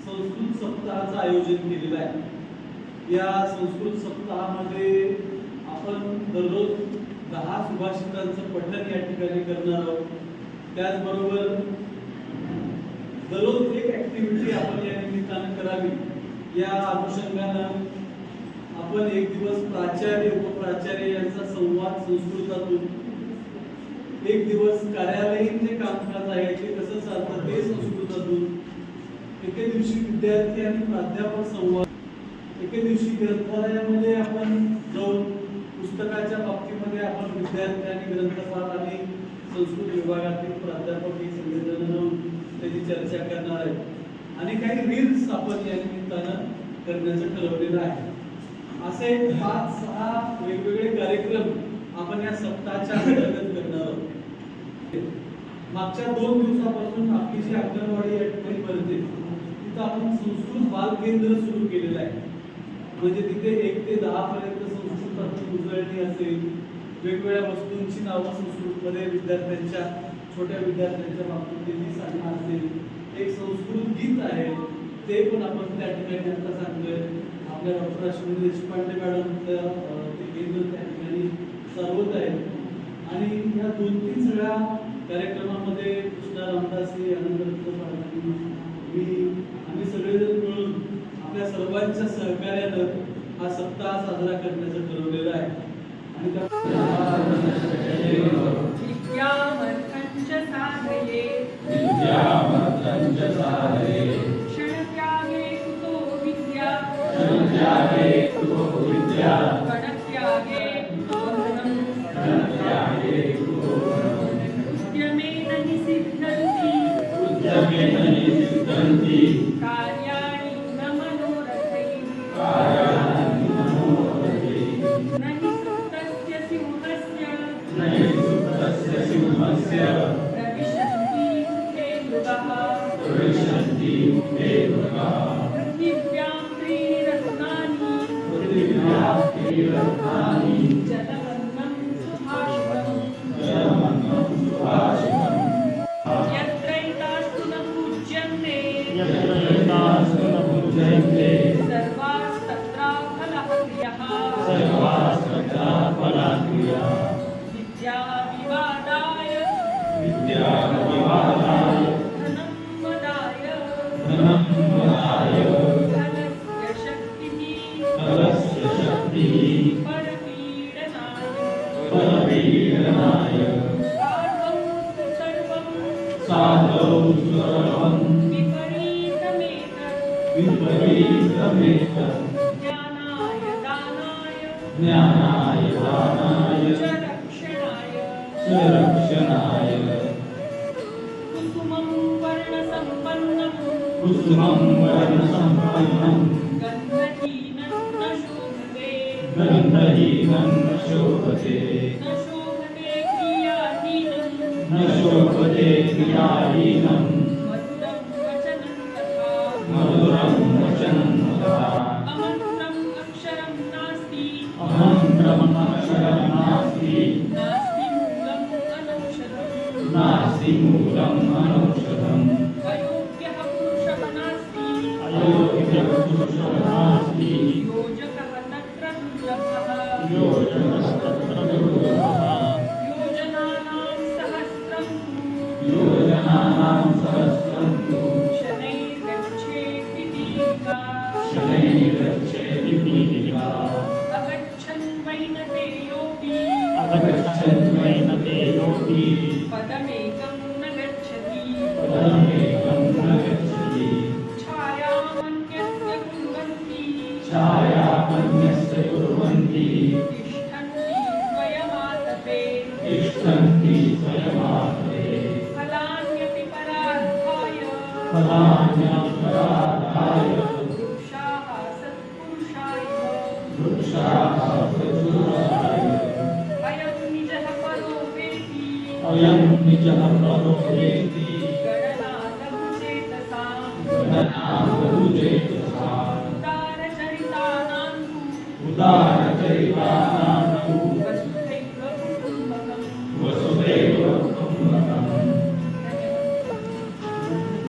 संस्कृत सप्ताहाचं आयोजन केलेलं आहे। या संस्कृत सप्ताहामध्ये आपण दररोज 10 सुभाषितांचं पठण या ठिकाणी करणार आहोत। त्याचबरोबर दररोज एक ऍक्टिव्हिटी आपण या निमित्तानं करावी। या अनुषंगानं आपण एक दिवस प्राचार्य उपप्राचार्य यांचा संवाद संस्कृतातून, एक दिवस कार्यालयीन जे कामकाज आहे ते कसं चालतं ते संस्कृतातून, एके दिवशी विद्यार्थी आणि प्राध्यापक संवाद, एके दिवशी ग्रंथालयामध्ये आपण जाऊन पुस्तकाच्या बाबतीमध्ये आपण विद्यार्थी आणि ग्रंथपाल आणि संस्कृत विभागातील प्राध्यापक ही सगळेजण जाऊन त्याची चर्चा करणार आहेत आणि काही रील्स आपण या निमित्तानं करण्याचं ठरवलेलं आहे। असे 5-6 वेगवेगळे कार्यक्रम आपण या सप्ताहाच्या अंतर्गत करणार आहोत। मागच्या 2 दिवसापासून आपली जी अंगणवाडी या ठिकाणी भरते तिथं आपण संस्कृत बाल केंद्र सुरू केलेलं आहे। म्हणजे तिथे 1 ते 10 पर्यंत संस्कृतातून उजळणी असेल, वेगवेगळ्या वस्तूंची नावं संस्कृतमध्ये विद्यार्थ्यांच्या, छोट्या विद्यार्थ्यांच्या बाबतीत सांगणं असेल, एक संस्कृत गीत आहे ते पण आपण त्या ठिकाणी आता सांगतोय। आपल्या डॉक्टर अश्विनी देशपांडे मॅडम ते केंद्र त्या ठिकाणी चालवत आहेत आणि या 2-3 सगळ्या कार्यक्रमामध्ये कृष्णा रामदास आम्ही सगळेजण मिळून आपल्या सर्वांच्या सहकार्यानं हा सप्ताह साजरा करण्याचं ठरवलेलं आहे। आणि अयं निजः परो वेति